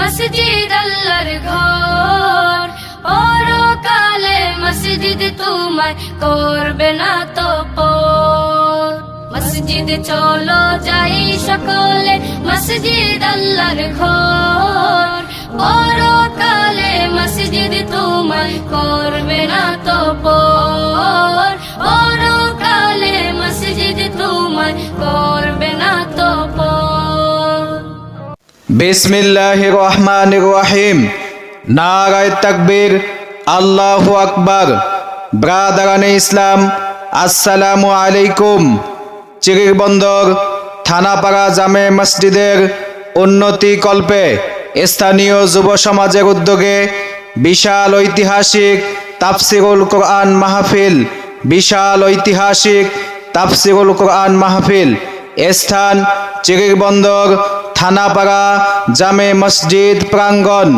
মসজিদ আল্লাহর ঘর, পরকালে মসজিদ তোমায় করবে না তো পর। মসজিদে চলো যাই সকলে, মসজিদ আল্লাহর ঘর, পরকালে মসজিদ তোমায় করবে না তো পর। পরকালে মসজিদ তোমায় করবে না তো পর। বিসমিল্লাহির রহমানির রহিম। নারায়ে তাকবীর, আল্লাহু আকবার। ব্রাদারানে ইসলাম, আসসালামু আলাইকুম। চিরিরবন্দর থানাপাড়া জামে মসজিদের উন্নতি কল্পে স্থানীয় যুব সমাজের উদ্যোগে বিশাল ঐতিহাসিক তাফসিরুল কোরআন মাহফিল, বিশাল ঐতিহাসিক তাফসিরুল কোরআন মাহফিল। স্থান চিরিরবন্দর থানাপাড়া জামে মসজিদ প্রাঙ্গণ।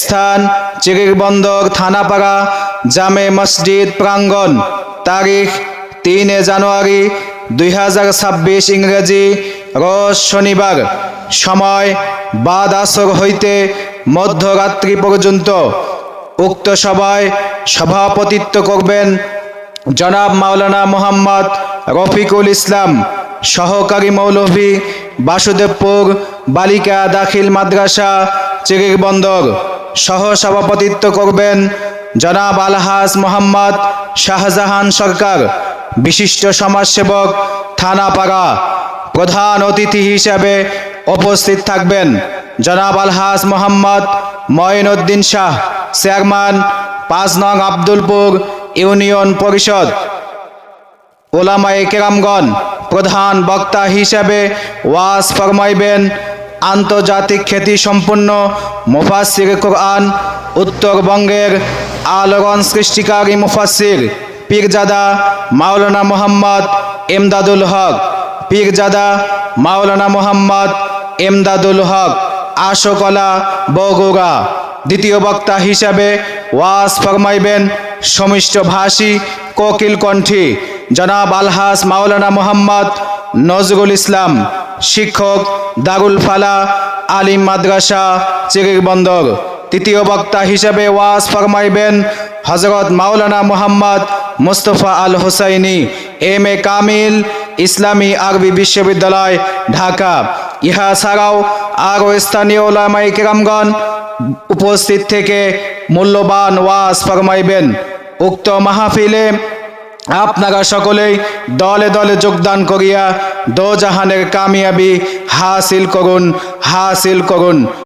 স্থান চিরিরবন্দর থানাপাড়া জামে মসজিদ প্রাঙ্গণ। তারিখ 3 জানুয়ারি 2026 ইংরেজি, রোজ শনিবার। সময় বাদ আসর হইতে মধ্যরাত্রি পর্যন্ত। উক্ত সভায় সভাপতিত্ব করবেন জনাব মাওলানা মোহাম্মদ রফিকুল ইসলাম, সহকারী মৌলভী, বাসুদেবপুর বালিকা দাখিল মাদ্রাসা, চিরিরবন্দর। সহ সভাপতিত্ব করবেন জনাব আলহাজ মোহাম্মদ শাহজাহান সরকার, বিশিষ্ট সমাজসেবক, থানাপাড়া। প্রধান অতিথি হিসেবে উপস্থিত থাকবেন জনাব আলহাজ মোহাম্মদ মঈনুদ্দিন শাহ, চেয়ারম্যান 5 নং আব্দুলপুর ইউনিয়ন পরিষদ। উলামায়ে কেরামগণ প্রধান বক্তা হিসেবে ওয়াজ ফরমাইবেন আন্তর্জাতিক খ্যাতি সম্পন্ন মুফাসসির কোরআন, উত্তরবঙ্গের আলোড়ন সৃষ্টিকারী মুফাসসির পীরজাদা মাওলানা মোহাম্মদ ইমদাদুল হক, পীরজাদা মাওলানা মোহাম্মদ ইমদাদুল হক, আশোকলা, বগুড়া। দ্বিতীয় বক্তা হিসাবে ওয়াজ ফরমাইবেন সমিষ্ট ভাষী কোকিল কণ্ঠী জনাব আলহাজ মাওলানা মোহাম্মদ নজরুল ইসলাম, শিক্ষক, দারুল ফালা আলিম মাদ্রাসা, চিরিরবন্দর। তৃতীয় বক্তা হিসেবে ওয়াজ ফরমাইবেন হযরত মাওলানা মোহাম্মদ মুস্তফা আল হুসাইনি, MA কামিল, ইসলামী আরবি বিশ্ববিদ্যালয়, ঢাকা। ইহা ছাড়াও আরও স্থানীয় উলামায়ে কেরামগণ উপস্থিত থেকে মূল্যবান ওয়াজ ফরমাইবেন। উক্ত মাহফিলে আপনারা সকলেই দলে দলে যোগদান করিয়া দোজাহানের কামিয়াবি হাসিল করুন।